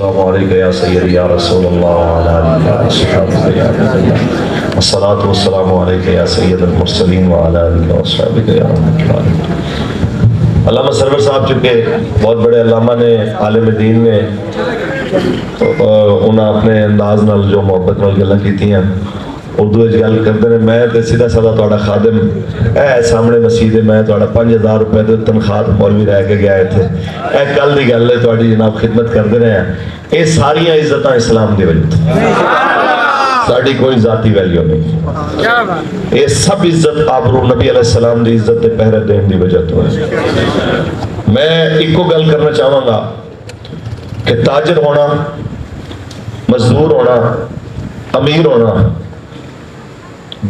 والسلام علیکہ یا سیدی یا رسول اللہ وعلی آلہ وصحبہ یا حبیب اللہ والصلاة والسلام علیکہ یا سید المرسلین وعلی آلہ وصحبہ یا رحمت اللہ۔ علامہ سرور صاحب چونکہ بہت بڑے علامہ نے، عالم دین نے، انہاں اپنے انداز نال جو محبت نال گلاں کیتیاں اردو گل کرتے ہیں، میں تے سیدھا سادہ تہاڈا خادم اے سامنے مسجد ہے، میں تہاڈا 5000 روپے تے تنخواہ مولوی رہ کے گیا تھے، اے کل دی گل ہے تہاڈی جناب خدمت کرتے رہے ہیں۔ اے ساریاں عزتاں اسلام دی وجہ تے، ساڈی کوئی ذاتی ویلیو نہیں، یہ سب عزت آبرو نبی علیہ السلام دی عزت تے پہرے دین دی وجہ تو ہے۔ میں ایک گل کرنا چاہوں گا کہ تاجر ہونا، مزدور ہونا، امیر ہونا،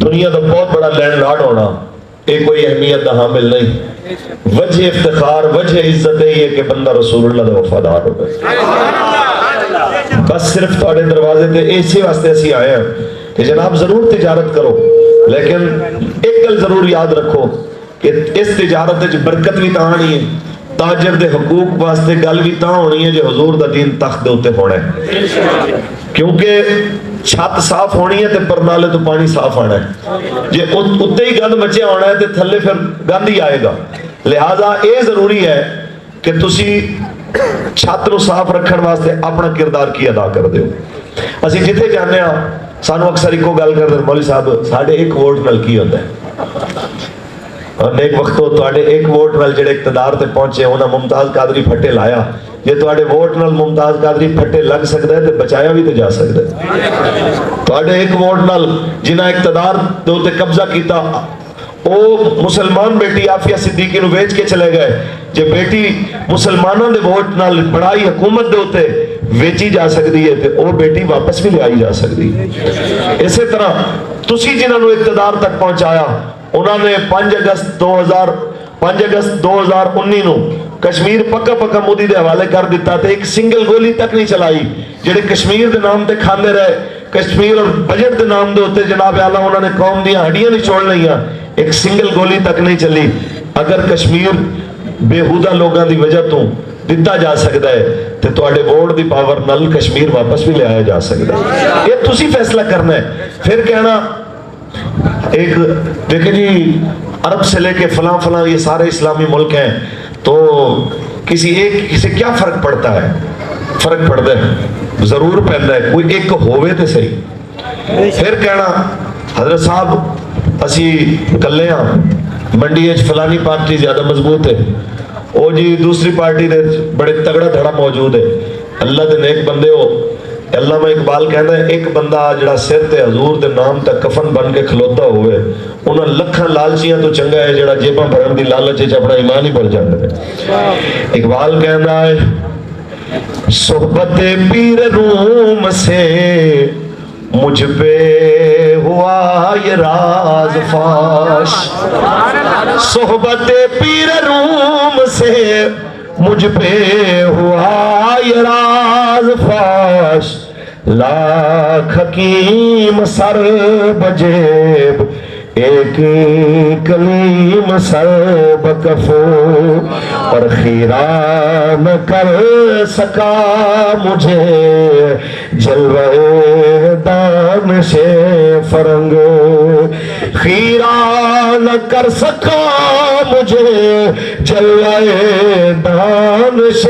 دنیا کا بہت بڑا لینڈ لارڈ ہونا، یہ کوئی اہمیت کا حامل نہیں۔ وجہ افتخار، وجہ عزت یہ ہے کہ بندہ رسول اللہ کا وفادار ہو گئے۔ بس صرف تھوڑے دروازے تے اسی واسطے اسی آئے ہیں کہ جناب ضرور تجارت کرو، لیکن ایک گل ضرور یاد رکھو کہ اس تجارت وچ برکت بھی تاں آنی ہے، تاجر دے حقوق واسطے گل بھی تاں ہونی ہے جو حضور دا دین تخت دے اوتے ہونا ہے، کیونکہ چھت صاف ہونی ہے تے پرنالے تو پانی صاف آنا ہے، جے اتنے ہی گند مچے ہونا ہے تے تھلے پھر گند ہی آئے گا۔ لہذا یہ ضروری ہے کہ تسی چھت نو صاف رکھن واسطے اپنا کردار کی ادا کر دیو۔ اسی جتھے جانے ہاں سانو اکثر ایک گل کر دے، مولوی صاحب ساڈے ایک ووٹ نال کی ہوتا ہے، اور ایک وقت تو ایک ووٹ نال جڑے اقتدار تے پہنچے انہاں ممتاز قادری پھٹے لایا، جے تواڈے ووٹ نال ممتاز قادری پھٹے لگ سکدا ہے تے بچایا بھی تے جا سکدا ہے۔ تواڈے ایک ووٹ نال جنہاں اقتدار دے اوتے قبضہ کیتا او مسلمان بیٹی عافیہ صدیقی نو بیچ کے چلے گئے، جے بیٹی مسلمانوں دے ووٹ نال بڑائی حکومت دے اوتے ویچی جا سکتی ہے تے او بیٹی واپس بھی لے آئی جا سکتی ہے۔ اسی طرح تسی جنہاں نو اقتدار تک پہنچایا، انہوں نے 5 اگست 2019 نو کشمیر پکا پکا مودی دے حوالے کر دیتا تے ایک سنگل گولی تک نہیں چلائی، جڑے کشمیر دے نام تے کھاندے رہے، کشمیر اور بجٹ دے نام دے ہوتے جناب اعلیٰ انہوں نے قوم دیا ہڈیاں نہیں چھوڑ لئیاں، ایک سنگل گولی تک نہیں چلی۔ اگر کشمیر بےہودہ لوگاں دی وجہ تو دیتا جا سکتا ہے تے تواڈے ووٹ دی پاور نال کشمیر واپس بھی لے آیا جا سکتا ہے، یہ تسی فیصلہ کرنا ہے۔ پھر کہنا ایک دیکھیں جی عرب سے لے کے فلاں فلاں یہ سارے اسلامی ملک ہیں تو کسی ایک سے کیا فرق پڑتا ہے؟ فرق پڑتا ہے ضرور پہنتا ہے، کوئی ایک ہوئے تے صحیح۔ پھر کہنا حضرت صاحب اسی کلے ہاں منڈی اچ فلانی پارٹی زیادہ مضبوط ہے، او جی دوسری پارٹی دے بڑے تگڑا دھڑا موجود ہے۔ اللہ دے نیک بندے ہو، علامہ اقبال کہتا ہے ایک بندہ جڑا سر تے حضور دے نام تک کفن بن کے کھلوتا ہوئے انہاں لکھاں لالچیاں تو چنگا ہے جڑا جیباں بھرن دی لالچ وچ اپنا ایمان ہی بھول جاندا ہے۔ اقبال کہتا ہے صحبت پیر روم سے مجھ پہ ہوا یہ راز فاش، صحبت پیر روم سے مجھ پہ ہوا یہ راز فاش، لاکھ حکیم سر بجیب ایک کلیم سر بکفو، اور خیرہ نہ کر سکا مجھے جلوہ دانش فرنگ، خیرہ نہ کر سکا مجھے جلوہ دانش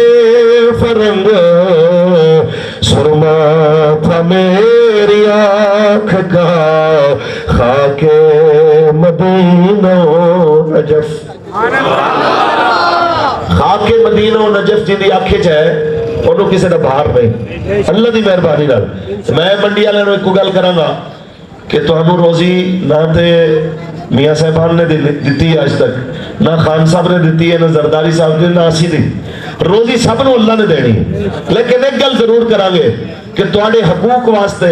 فرنگ، سرما تھا میری آنکھ کا خاک مدینہ و نجف، خاک مدینہ و نجف جن دی آنکھیں چاہے انہوں کسی دا باہر نہیں، اللہ دی مہربانی نال۔ میں منڈی والے نوں ایک گل کراں گا کہ تانوں روزی نہ تے میاں صاحبان نے دیتی آج تک، نہ خان صاحب نے دیتی ہے، نہ زرداری صاحب نے، نہ اسی دی، روزی سب نو اللہ نے دینی ہے، لیکن ایک گل ضرور کران گے کہ تواڈے حقوق واسطے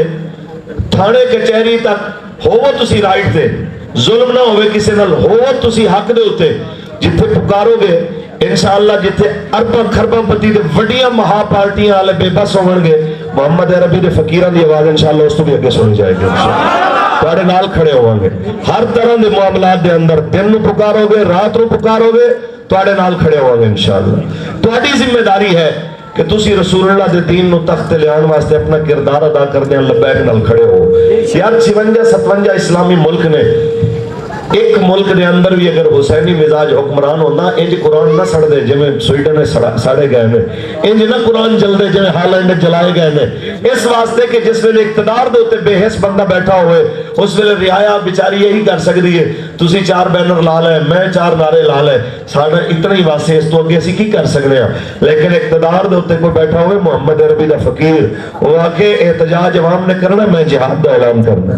تھانے کچہری تک ہوو تسی رائٹ تے، ظلم نہ ہوئے کسی نال، ہوو تسی حق دے ہوتے، جتھے پکارو گے انشاءاللہ جتھے ارباں خرباں پتی دے وڈیاں مہا پارٹیاں والے بے بس ہون گے، محمد عربی دے فقیراں دی آواز انشاءاللہ اس تو بھی اگے سنی جائے گی، تواڈے نال کھڑے ہوں گے ہر طرح دے معاملات دے اندر، دن نو پکارو گے، رات نو پکارو گے، تواڈے نال کھڑے ہوں گے انشاءاللہ۔ تواڈی ذمہ داری ہے کہ تسی رسول اللہ دے دین نو تخت لیان واسطے اپنا کردار ادا کردے ہیں لبیک نال کھڑے ہو. یار 56-57 اسلامی ملک نے, ایک ملک دے اندر بھی اگر حسینی مزاج حکمران ہونا انج قرآن نہ سڑ دے جویں سویڈن میں ساڑے گئے ہیں, انج نہ قرآن جل دے جویں ہالینڈ جلائے گئے ہیں. اس واسطے کہ جس ویلے اقتدار دے اوتے بے حس بندہ بیٹھا ہوئے اس ویلے رعایا بیچاری یہی کر سکتی ہے, تسی 4 بینر لا لے, میں 4 نعرے لا لے, ساڈا اتنا ہی واسطے, اس تو اگے اسی کی کر سکتے ہیں. لیکن اقتدار دے اوتے کوئی بیٹھا ہوئے محمد عربی دا فقیر, وہ آ کے احتجاج عوام نے کرنا, میں جہاد دا اعلان کرنا,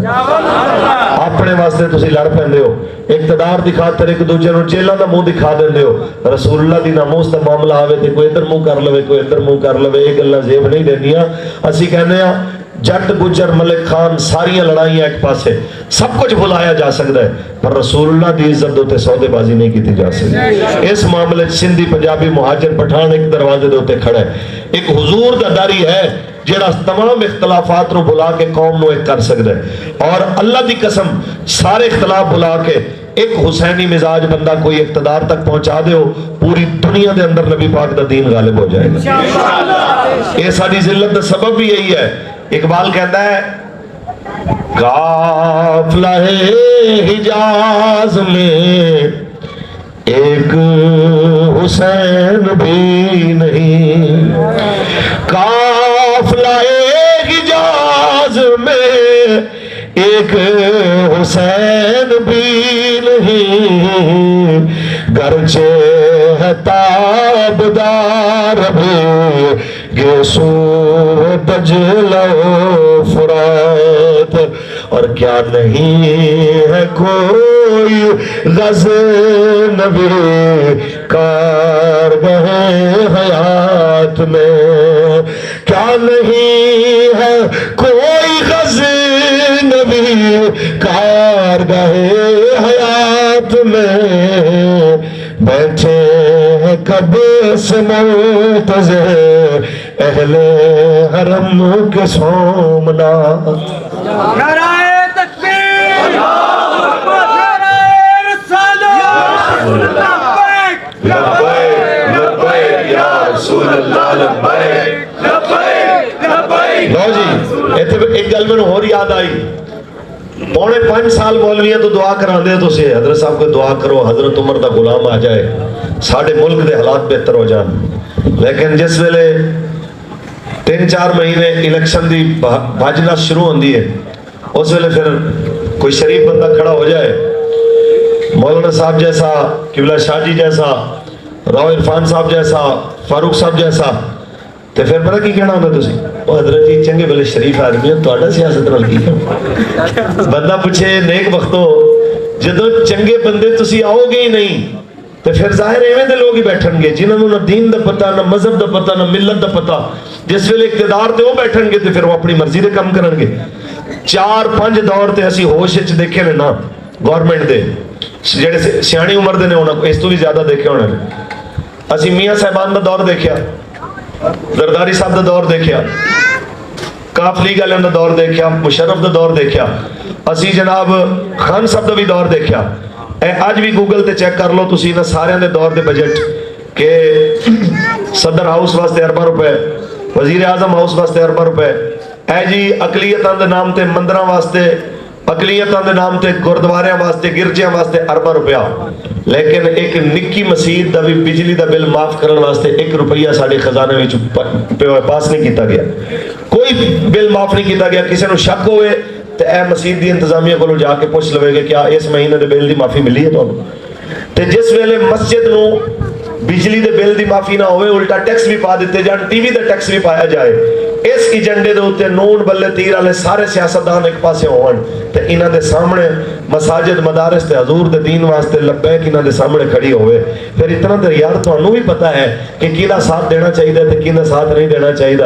اپنے واسطے تسی لڑ پیندے ہو, اقتدار دی خاطر ایک دوجے نوں جیلاں دا منہ دکھا دیندے ہو. رسول اللہ دی ناموس دا معاملہ آوے تے کوئی ادھر منہ کر لوے کوئی ادھر منہ کر لوے, یہ گلاں زیب نہیں دینیاں. اسی کہنے ہاں جٹ گجر ملک خان ساریاں لڑائیاں ایک پاسے, سب کچھ بھلایا جا سکتا ہے, پر رسول اللہ دی عزت ہوتے سودے بازی نہیں کیتی جا سکتی. اس معاملے سندھی پنجابی مہاجر پٹھان ایک دروازے دے ہوتے کھڑا ہے, ایک حضور دا داری ہے جڑا تمام اختلافات نو بلا کے قوم نو ایک کر سکتا ہے. اور اللہ دی قسم سارے اختلاف بلا کے ایک حسینی مزاج بندہ کوئی اقتدار تک پہنچا دے ہو, پوری دنیا دے اندر نبی پاک دا دین غالب ہو جائے گا. یہ ساری ذلت دا سبب بھی یہی ہے. اقبال کہتا ہے قافلہ حجاز میں ایک حسین بھی نہیں, قافلہ حجاز میں ایک حسین بھی نہیں, گرچہ ہے تابدار بھی گیسو دجلہ و فرات, اور کیا نہیں ہے کوئی غزنوی کارگہ حیات میں, کیا نہیں ہے کوئی غزنوی کارگہ حیات میں, بیٹھے ہیں کب سے منتظر اہل حرم کے سومنات. نعرہ تکبیر, نعرہ رسالت, لبیک لبیک لبیک یا رسول اللہ لبیک لبیک لبیک. لو جی ایتھے ایک گل میں اور یاد آئی, 4.5 سال مولویاں تو دعا کران دے, تو سے حضرت صاحب کو دعا کرو حضرت عمر دا غلام آ جائے, ساڑھے ملک دے حالات بہتر ہو جان. لیکن جس ویلے 3-4 مہینے الیکشن دی بھاجنا شروع ہوندی ہے, اس ویلے پھر کوئی شریف بندہ کھڑا ہو جائے, مولانا صاحب جیسا, قبلہ شاہ جی جیسا, راؤ عرفان صاحب جیسا, فاروق صاحب جیسا, تو پھر پتہ کی کہنا ہوتا تسی, وہ حضرت جی چنگے بلے شریف آدمی ہیں, تہاڈا سیاست نال کی ہے. بندہ پوچھے نیک وقتو جدو چنگے بندے تسی آؤ گے ہی نہیں تو پھر ظاہر ایویں دے لوگ ہی بیٹھن گے جنہوں نے نہ دین دا پتہ, نہ مذہب دا پتہ, نہ ملت دا پتہ. جس ویلے اقتدار تے وہ بیٹھن گے تو پھر وہ اپنی مرضی دے کم کرن گے. 4-5 دور تے اسی ہوش وچ دیکھے نے نا گورنمنٹ دے, جڑے سیانی عمر دے نے انہاں اس تو بھی زیادہ دیکھے ہونے نے. اسی میاں صاحبان دا دور دیکھیا, زرداری صاحب دا دور دیکھیا, کاف لیگ والوں دا دور دیکھیا, مشرف دا دور دیکھیا, اسی جناب خان صاحب دا بھی دور دیکھیا. آج بھی گوگل تے چیک کر لو تسی نہ سارے دے دور دے بجٹ کہ صدر ہاؤس واسطے ارباں روپے, وزیر اعظم ہاؤس واسطے ارباں روپے, اے جی اقلیتاں دے نام تے مندراں واسطے, اقلیتاں دے نام تے گردواریاں واسطے, گرجیاں واسطے ارباں روپیہ. لیکن ایک نکی مسجد دا بھی بجلی دا بل معاف کرن واسطے 1 روپیہ ساڈے خزانے وچ پاس نہیں کیتا گیا, کوئی بل معاف نہیں کیتا گیا. کسی نو شک ہوئے تے اے مسجد دی انتظامیہ کولو جا کے پوچھ لوے گے کیا اس مہینے دے بل دی معافی ملی ہے تانوں. تے جس ویلے مسجد نو بجلی دے بل دی معافی نہ ہوئے, الٹا ٹیکس بھی پا دیتے جان, ٹی وی دا ٹیکس بھی پایا جائے, اس ایجنڈے دے ہوتے نون بلے تیر والے سارے سیاستدان ایک پاسے ہون تے انہاں دے سامنے مساجد مدارس تے حضور دے دین واسطے لبیک انہاں دے سامنے کھڑی ہوئے, پھر اتنا تے یار تانوں بھی پتہ ہے کہ کیدا ساتھ دینا چاہیے تے کیدا ساتھ نہیں دینا چاہیے.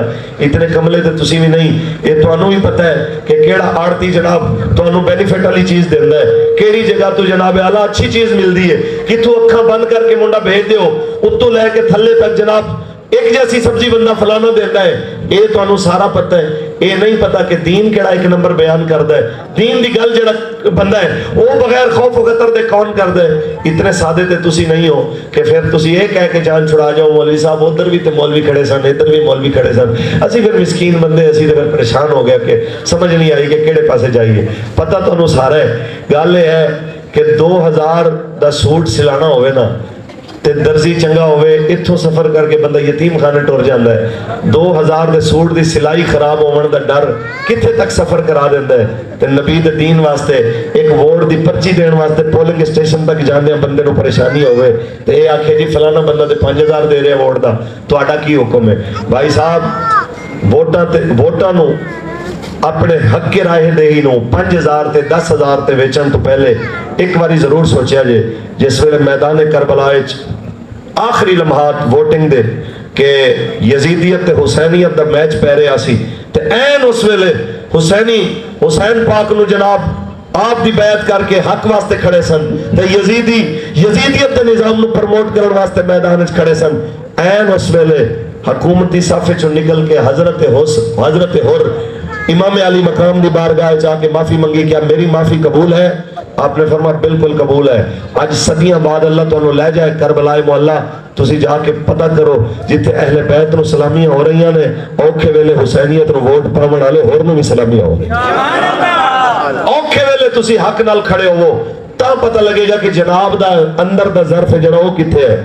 اتنے کملے تے تسی بھی نہیں, یہ تانوں بھی پتہ ہے کہ کیڑا آڑتی جناب تانوں بینیفٹ والی چیز دیندا ہے, کیڑی جگہ تو جناب اعلیٰ اچھی چیز ملدی ہے, کہ تو اکھاں بند کر کے منڈا بھیج دیو اتوں لے کے تھلے تک جناب ایک جیسی سبزی بندہ فلانا دیتا ہے, یہ تو سارا پتہ ہے. یہ نہیں پتا کہ دین کیڑا ایک نمبر بیان کرتا ہے. دین دی گل جڑا بندہ ہے وہ بغیر خوف و خطر دے کون کرتا ہے. اتنے سادے تے تسی نہیں ہو کہ پھر تسی یہ کہہ کے جان چھڑا جاؤ مولوی صاحب ادھر بھی تے مولوی کھڑے سن ادھر بھی مولوی کھڑے سن. اسی پھر مسکین بندے اسی پھر پریشان ہو گیا کہ سمجھ نہیں آئی کہ کہڑے پاسے جائیے. پتہ تو سارا ہے. گل یہ ہے کہ 2000 دا سوٹ سلانا ہوئے نا تے درزی چنگا ہوئے اتھوں سفر کر کے بندہ یتیم خانے ٹور جاندہ ہے. 2000 دے سوٹ دی سلائی خراب ہونے دا ڈر کتھے تک سفر کرا دیندہ ہے. تے نبی دے دین واسطے ایک ووٹ دی پرچی دین واسطے پولنگ اسٹیشن تک جاندے ہیں بندے نو پریشانی ہوئے تے اے آکھے جی فلانا بندہ دے 5000 دے رہے ہیں ووٹ دا تو آڈا کی حکم ہے. بھائی صاحب ووٹاں نو اپنے حق کے رائے دہی نو 5000 تے 10000 تے ویچن تو پہلے ایک باری ضرور سوچیا جے جس ویلے میدان کربلا آخری لمحات ووٹنگ دے کہ یزیدیت تے حسینیت دا میچ پہ رہا سی تے این اس ویلے حسین پاک نو جناب آپ دی بیعت کر کے حق واسطے کھڑے سن تے یزیدیت دے نظام نو پرموٹ کرن واسطے میدان وچ کھڑے سن. این اس ویلے حکومتی صف چوں نکل کے حضرت حر امام علی مقام دی بارگاہ جا کے معافی منگی, کیا میری معافی قبول ہے؟ آپ نے فرمایا بالکل قبول ہے. آج صدیاں بعد اللہ تو لے جائے کربلا مولا تسی جا کے پتہ کرو جتھے اہل بیت نو سلامیاں ہو رہی ہیں اوکھے ویلے حسینیت نو ووٹ پاون والے ہور نو بھی سلامیاں ہو. اوکھے ویلے تسی حق نال کھڑے ہو تا پتہ لگے گا کہ جناب دا اندر دا ظرف جڑا وہ کتھے ہے.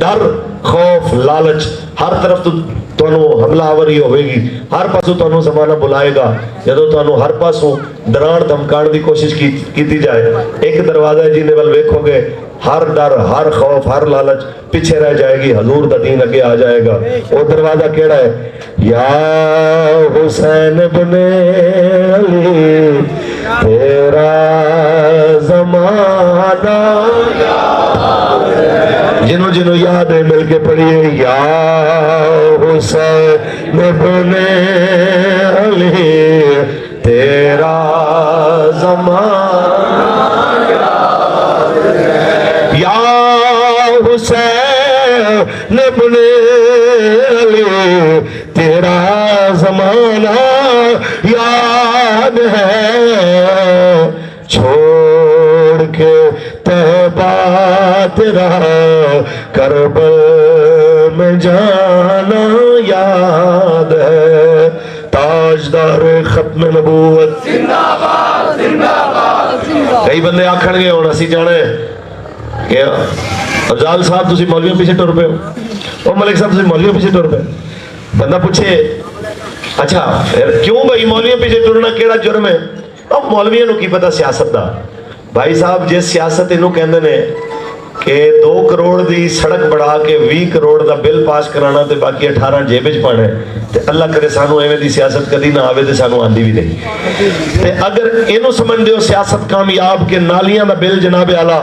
ڈر خوف لالچ ہر طرف تو حملہ آوری ہوئے گی, ہر پاسوں تو زمانہ بلائے گا. جدو تو ہر پاسوں ڈران دھمکان دی کوشش کی جائے ایک دروازہ ہے جنہیں ول ویکھو گے ہر ڈر ہر خوف ہر لالچ پیچھے رہ جائے گی, حضور دا دین اگے آ جائے گا. وہ دروازہ کیڑا ہے؟ یا حسین ابن علی تیرا زمانہ جنہوں یاد ہے مل کے پڑھیے یا حسین ابن علی تیرا زمانہ یا حسین ابن علی تیرا زمانہ یاد ہے چھوڑ کے طیبہ تیرا کربل میں جانا یاد ہے. تاجدار ختم نبوت زندہ باد زندہ باد. کئی بندے آکھن گے ہونا سی جانے کہ افضال صاحب تسی مولویوں پیچھے ٹر پے ہو, اور ملک صاحب تسی مولویوں پیچھے ٹر پے. بندہ پوچھے اچھا کیوں بھائی مولویوں پیچھے ٹرنا کیڑا جرم ہے؟ اب مولویوں نو کی پتہ سیاست دا. بھائی صاحب جس سیاست انہوں کہندے نے کہ 2 کروڑ دی سڑک بڑھا کے 20 کروڑ دا بل پاس کرانا تے باقی 18 جیب وچ پانے تے اللہ کرے سانو ایویں دی سیاست کدی نہ آوے تے سانو آندی بھی نہیں. تے اگر اینو سمجھ دیو سیاست کامیاب کہ نالیاں دا بل جناب اعلیٰ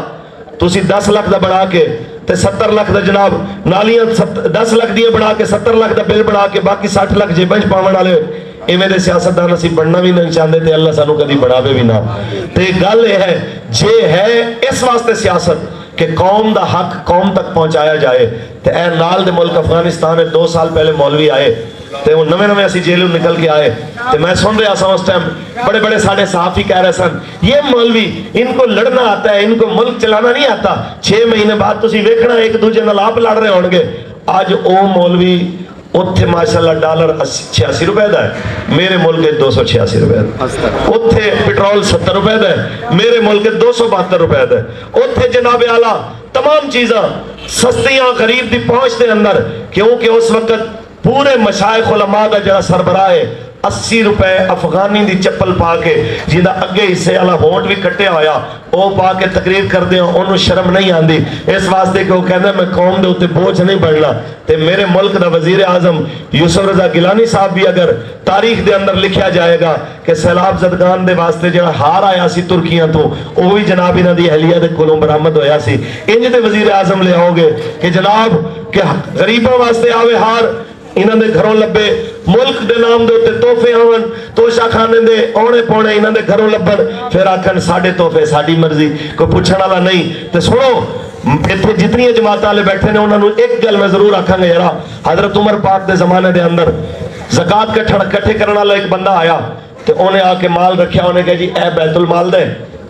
تسی 10 لاکھ دا بڑھا کے تے 70 لاکھ دا جناب نالیاں 10 لاکھ دیاں بڑھا کے 70 لاکھ دا بل بڑھا کے باقی 60 لاکھ جیب وچ پاون والے ایویں دے سیاستدان اسی بننا بھی نہیں چاہتے تے اللہ سانو کدی بڑھاوے بھی نہ. تے گل یہ ہے جے ہے اس واسطے سیاست کہ قوم دا حق قوم تک پہنچایا جائے تے اے نال دے ملک افغانستان 2 سال پہلے مولوی آئے تے وہ نویں اسی جیلوں نکل کے آئے تے میں سن رہا سا اس ٹائم بڑے بڑے ساڑھے صحافی کہہ رہے سن یہ مولوی ان کو لڑنا آتا ہے ان کو ملک چلانا نہیں آتا. 6 مہینے بعد تسی ویکھنا ایک دوسرے نال آپ لڑ رہے ہون گے. آج او مولوی اتھے ماشاءاللہ ڈالر 86 روپے دا ہے, میرے ملک 286 روپے دا. اتھے پیٹرول 70 روپے دا ہے, میرے ملک 272 روپے دا ہے. اتھے جناب اعلیٰ تمام چیزاں سستیاں غریب دی پہنچ دے اندر, کیونکہ اس وقت پورے مشائخ علماء دا جڑا سربراہ ہے 80 روپے افغانی دی چپل پا کے جیدہ اگے حصے والا ووٹ بھی کٹے ہویا او پا کے تقریر کر دیں انہوں شرم نہیں آندی اس واسطے کہ وہ کہنا میں قوم دے ہوتے بوجھ نہیں بڑھنا. تے میرے ملک دا وزیر اعظم یوسف رضا گیلانی صاحب بھی اگر تاریخ دے اندر لکھیا جائے گا کہ سیلاب زدگان دے واسطے جڑا ہار آیا سی ترکیاں تو وہ بھی جناب انہاں دی اہلیہ دے کولوں برآمد ہویا سی. انج دے وزیر اعظم لے آؤ گے کہ جناب کہ غریباں واسطے آوے ہار انہاں دے گھروں لبے ملک دے نام دے ہوتے تحفے آون توشہ خانے دے اونے پونے انہاں دے گھروں لبن پھر آکھن ساڑھے تحفے ساڑھی مرضی کوئی پوچھنا والا نہیں. تے سنو ਇੱਥੇ ਜਿਤਨੀਆਂ ਜਮਾਤਾਂ ਵਾਲੇ ਬੈਠੇ ਨੇ ਉਹਨਾਂ ਨੂੰ ਇੱਕ ਗੱਲ ਮੈਂ ਜ਼ਰੂਰ ਆਖਾਂਗਾ ਯਾਰਾ, ਹਜ਼ਰਤ ਉਮਰ ਪਾਕ ਦੇ ਜ਼ਮਾਨੇ ਦੇ ਅੰਦਰ ਜ਼ਕਾਤ ਇਕੱਠੇ ਕਰਨ ਵਾਲਾ ਇੱਕ ਬੰਦਾ ਆਇਆ ਤੇ ਉਹਨੇ ਆ ਕੇ ਮਾਲ ਰੱਖਿਆ, ਉਹਨੇ ਕਿਹਾ ਜੀ ਇਹ ਬੈਤੁਲ ਮਾਲ ਦਾ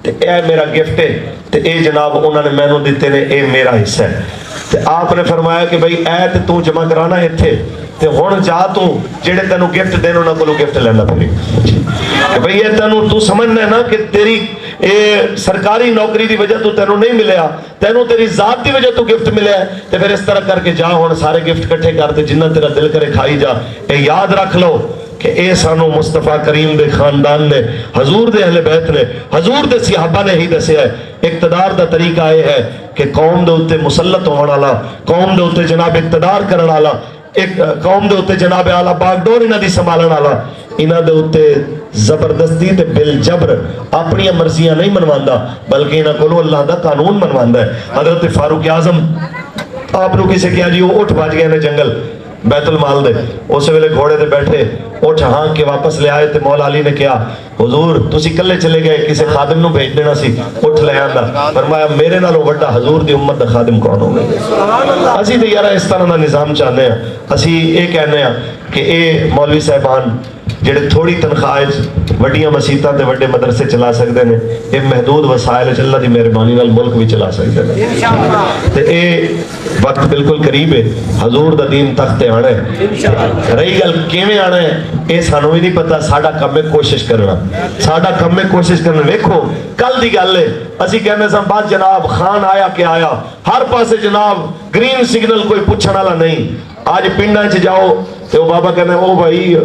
ਤੇ ਇਹ ਮੇਰਾ ਗਿਫਟ ਹੈ ਤੇ ਇਹ ਜਨਾਬ ਉਹਨਾਂ ਨੇ ਮੈਨੂੰ ਦਿੱਤੇ ਨੇ, ਇਹ ਮੇਰਾ ਹਿੱਸਾ ਹੈ। ਤੇ ਆਪ ਨੇ ਫਰਮਾਇਆ ਕਿ ਬਈ ਇਹ ਤੇ ਤੂੰ ਜਮਾ ਕਰਾਣਾ ਇੱਥੇ ਤੇ ਹੁਣ ਜਾ ਤੂੰ ਜਿਹੜੇ ਤੈਨੂੰ ਗਿਫਟ ਦੇਣ ਉਹਨਾਂ ਕੋਲੋਂ ਗਿਫਟ ਲੈਣਾ ਪਵੇ ਕਿ ਬਈ ਇਹ ਤੈਨੂੰ ਤੂੰ ਸਮਝਣਾ ਨਾ ਕਿ ਤੇਰੀ ਇਹ ਸਰਕਾਰੀ ਨੌਕਰੀ ਦੀ ਵਜ੍ਹਾ ਤੋਂ ਤੈਨੂੰ ਨਹੀਂ ਮਿਲਿਆ, ਤੈਨੂੰ ਤੇਰੀ ਜ਼ਾਤ ਦੀ ਵਜ੍ਹਾ ਤੋਂ ਗਿਫਟ ਮਿਲਿਆ ਤੇ ਫਿਰ ਇਸ ਤਰ੍ਹਾਂ ਕਰਕੇ ਜਾ ਹੁਣ ਸਾਰੇ ਗਿਫਟ ਇਕੱਠੇ ਕਰ ਤੇ ਜਿੰਨਾ ਤੇਰਾ ਦਿਲ ਕਰੇ ਖਾਈ ਜਾ। ਇਹ ਯਾਦ ਰੱਖ ਲਓ کہ اے سانو مصطفیٰ کریم دے خاندان نے، حضور دے اہل بیت نے، حضور دے صحابہ نے ہی دسیا ہے۔ اقتدار دا طریقہ یہ ہے کہ قوم دے اتے مسلط ہونے والا، قوم دے اتے جناب اقتدار کرنے والا، ایک قوم دے اتے جناب اعلیٰ باغ ڈور انہاں دی سنبھالنے والا، انہاں دے اتے زبردستی تے بالجبر اپنی مرضیاں نہیں منواندا بلکہ انہاں کولوں اللہ دا قانون منواندا ہے۔ حضرت فاروق اعظم آپ نے کسی کیا جی وہ اٹھ بھاج گئے نے جنگل بیت المال دے، اس ویلے گھوڑے دے بیٹھے اٹھ ہانک کے واپس لے آئے تے مولا علی نے کیا حضور تسی کلے چلے گئے کسی خادم نو بھیج دینا سی، اٹھ لے آندا فرمایا میرے نالوں بڑا حضور دی امت دا خادم کون ہو گئے۔ اسی تے یارا اس طرح دا نظام چاہنے ہیں، اسی اے کہنے ہیں کہ اے مولوی صاحبان جڑے تھوڑی تنخواہ وڈیاں مسیتاں تے وڈے مدرسے چلا سکتے ہیں، اے محدود وسائل اللہ دی مہربانی نال ملک بھی چلا سکتے ہیں تے اے وقت بالکل قریب ہے، حضور دا دین تخت تے آنا ہے۔ رہی گل کیویں آنا ہے اے سانوں ہی نہیں پتہ، ساڈا کم ہے کوشش کرنا، ساڈا کم ہے کوشش کرنا۔ ویکھو کل دی گل ہے اسی کہنے سن بعد جناب خان آیا کہ آیا، ہر پاسے جناب گرین سگنل کوئی پوچھنے والا نہیں۔ آج پنڈاں چ جاؤ تو بابا کہنا او بھائی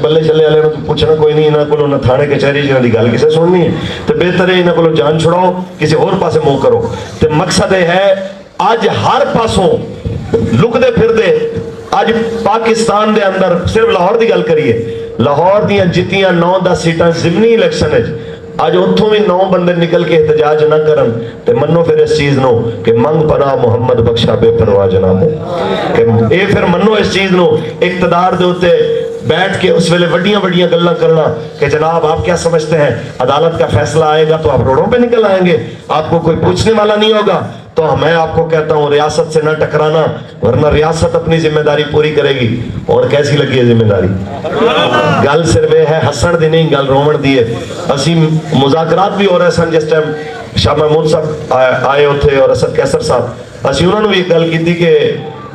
بلے چلے والے پوچھنا کوئی نہیں، انہاں کولوں نہ تھانے کچہری جنہاں دی گل کسے سننی ہے تو بہتر ہے انہاں کولوں جان چھڑاؤ کسی اور پاسے منہ کرو۔ تے مقصد یہ ہے آج ہر پاسوں لکدے پھردے، آج پاکستان دے اندر صرف لاہور دی گل کریے، لاہور دیاں جتیاں 9-10 سیٹاں ضمنی الیکشن ہے، آج اتھوں بھی 9 بندے نکل کے احتجاج نہ کرن تے منو پھر اس چیز نو کہ منگ پناہ محمد بخشا بے پرواہ جناب کہ اے پھر منو اس چیز نو اقتدار دے ہوتے بیٹھ کے اس ویلے وڈیاں وڈیاں گلاں کرنا کہ جناب آپ کیا سمجھتے ہیں عدالت کا فیصلہ آئے گا تو آپ روڈوں پہ نکل آئیں گے، آپ کو کوئی پوچھنے والا نہیں ہوگا۔ تو میں آپ کو کہتا ہوں ریاست سے نہ ٹکرانا ورنہ ریاست اپنی ذمہ داری پوری کرے گی۔ اور کیسی لگی ہے ذمہ داری؟ گل صرف یہ ہے ہسن دی نہیں، گل رومن دی ہے۔ اسی مذاکرات بھی ہو رہے سن جس ٹائم شاہ محمود صاحب آئے ہوتے اور اسد کیسر صاحب، اسی انہوں نے بھی ایک گل کی تھی کہ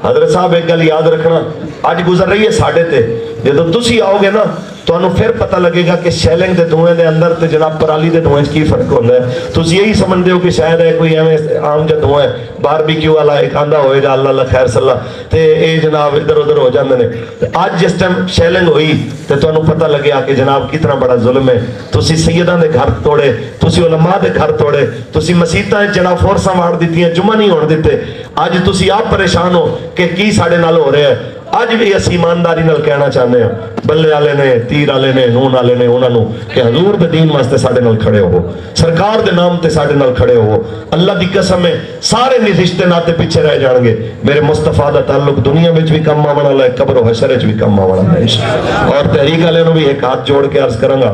حضرت صاحب ایک گل یاد رکھنا آج گزر رہی ہے ساڑھے تے، جب تسی آؤ گے نا تو انہوں پھر پتہ لگے گا کہ شیلنگ دے دھوئیں دے اندر تے جناب پرالی دے دھوئیں کی فرق ہوتا ہے۔ تو یہی سمجھ دے ہو کہ شاید ہے کوئی عام جا دھوئیں باربیکیو والا ایک آندھا ہوئے جا اللہ خیر صلی اللہ تے اے جناب ادھر ادھر ہو جاندے نے۔ آج جس ٹائم شیلنگ ہوئی تے تو انہوں پتہ لگیا کہ جناب کتنا بڑا ظلم ہے، تسی سیدان دے گھر توڑے، تسی علماء دے گھر توڑے، تسی مسیتاں جناب فورساں مار دیتی ہیں، جمعہ نہیں ہونے دیتے۔ آج تسی آپ پریشان ہو کہ کی ساڑھے نال ہو رہے ہیں۔ آج بھی اسی ایمانداری نال کہنا چاہنے ہیں بلے والے نے، تیر والے نے، نون والے نے انہاں نو کہ حضور دے دین واسطے ساڈے نال کھڑے ہو، سرکار دے نام تے ساڈے نال کھڑے ہو۔ اللہ دی قسم ہے سارے رشتے ناتے پیچھے رہ جان گے، میرے مصطفیٰ دا تعلق دنیا وچ بھی کم آون والا ہے، قبر و حشر وچ بھی کم آون والا ہے۔ اور تحریک والے نو بھی ایک ہاتھ جوڑ کے عرض کروں گا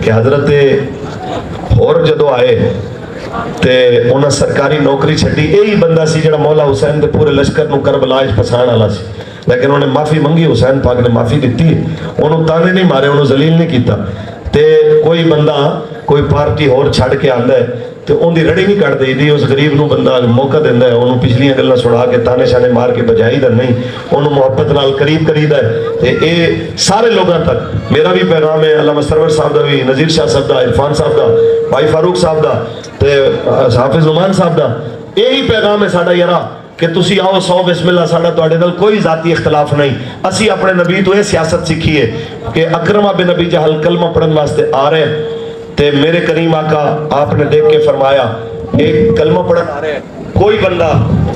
کہ حضرت اور جدو آئے تے انہاں سرکاری نوکری چھڈی، یہی بندہ سی جڑا مولا حسین دے پورے لشکر نو کربلا وچ پھسان والا سی، لیکن انہوں نے معافی منگی، حسین پاک نے معافی دیتی، انہوں تانے نہیں مارے، انہوں ذلیل نہیں کیتا۔ تے کوئی بندہ کوئی پارٹی اور چھڑ کے آندا ہے تے ان دی رڑی نہیں کٹ دی، اس غریب نو بندہ موقع دیندا ہے، انہوں پچھلیاں گلاں چھڑا کے تانے شانے مار کے بجائی دا نہیں، انہوں محبت نال قریب کریدا ہے۔ تے اے سارے لوگاں تک میرا بھی پیغام ہے، علامہ سرور صاحب دا بھی، نذیر شاہ صاحب دا، عرفان صاحب دا، بھائی فاروق صاحب دا تے حافظ عمان صاحب دا، یہی پیغام ہے ساڈا یارا کہ تسی آؤ سو بسم اللہ، ساڈا تواڈے نال کوئی ذاتی اختلاف نہیں۔ اسی اپنے نبی تو یہ سیاست سیکھی ہے کہ اکرمہ بن ابی جہل کلمہ پڑھن واسطے آ رہے تے میرے کریم آقا آپ نے دیکھ کے فرمایا ایک کلمہ پڑھن آ رہے کوئی بندہ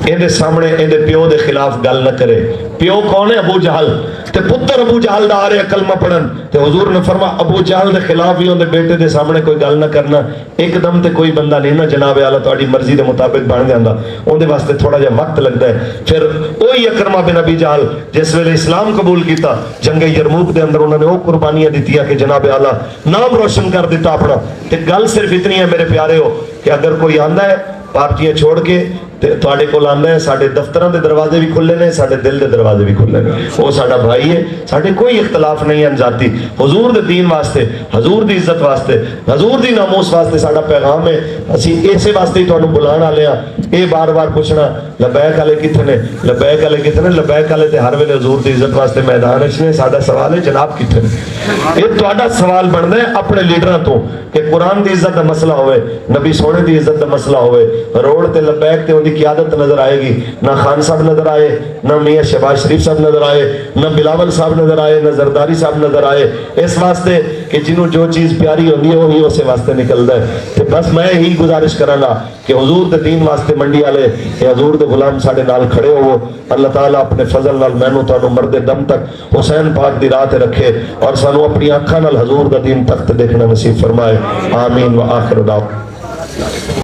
اندے سامنے اندے پیو دے خلاف گل نہ کرے۔ پیو کون ہے؟ ابو جہل، تے پتر ابو جہل دا آ رہے کلمہ پڑھن تے حضور نے فرما ابو جہل دے خلاف ہی اندے بیٹے دے سامنے کوئی گل نہ کرنا۔ ایک دم تے کوئی بندہ نہیں نا جناب اعلیٰ تہاڈی مرضی دے مطابق بن جاندا، اندے واسطے تھوڑا جہا وقت لگدا ہے۔ پھر وہی اکرمہ بن ابی جہل جس ویلے اسلام قبول کیتا جنگ یرموک دے اندر انہوں نے وہ قربانیاں دتیاں کہ جناب اعلیٰ نام روشن کر دیتا اپنا۔ تے گل صرف اتنی ہے میرے پیارے ہو کہ اگر کوئی آندا ہے پارٹیاں چھوڑ کے ਤੇ ਤੁਹਾਡੇ ਕੋਲ ਆਉਂਦਾ ਹੈ, ਸਾਡੇ ਦਫ਼ਤਰਾਂ ਦੇ ਦਰਵਾਜ਼ੇ ਵੀ ਖੁੱਲੇ ਨੇ, ਸਾਡੇ ਦਿਲ ਦੇ ਦਰਵਾਜ਼ੇ ਵੀ ਖੁੱਲੇ ਨੇ। ਉਹ ਸਾਡਾ ਭਾਈ ਹੈ, ਸਾਡੇ ਕੋਈ ਇਖਤਲਾਫ ਨਹੀਂ ਹੈ ذاتی। حضور دے دین واسطے، حضور دی عزت واسطے، حضور دی ناموس واسطے ساڈا پیغام ہے۔ اسی اسے واسطے ہی تانوں بلان والے ہاں۔ اے بار بار پوچھنا لبیک والے کتنے نے، لبیک والے کتنے نے؟ لبیک والے تے ہر ویلے حضور دی عزت واسطے میدان وچ نے۔ ساڈا سوال ہے جناب کتنے نے؟ یہ تہاڈا سوال بندا ہے اپنے لیڈراں تو کہ قرآن دی عزت دا مسئلہ ہوئے، نبی سونے دی عزت دا مسئلہ ہوئے، روڈ تے لبیک تے ان دی قیادت نظر آئے گی، نہ خان صاحب نظر آئے، نہ میاں شہباز شریف صاحب نظر آئے، نہ بلاول صاحب نظر آئے، نہ زرداری صاحب نظر آئے۔ اس واسطے کہ جنہوں جو چیز پیاری ہوندی ہے وہی اسے واسطے نکلدا ہے۔ تے بس میں ہی گزارش کراں گا کہ حضور دے دین واسطے منڈی والے کہ حضور دے غلام ساڈے نال کھڑے ہو۔ اللہ تعالیٰ اپنے فضل نال مینوں تانوں مرد دم تک حسین پاک دی راہ تے رکھے اور سانوں اپنی آنکھاں نال حضور دا دین تخت دیکھنا نصیب فرمائے۔ آمین و آخر دعوانا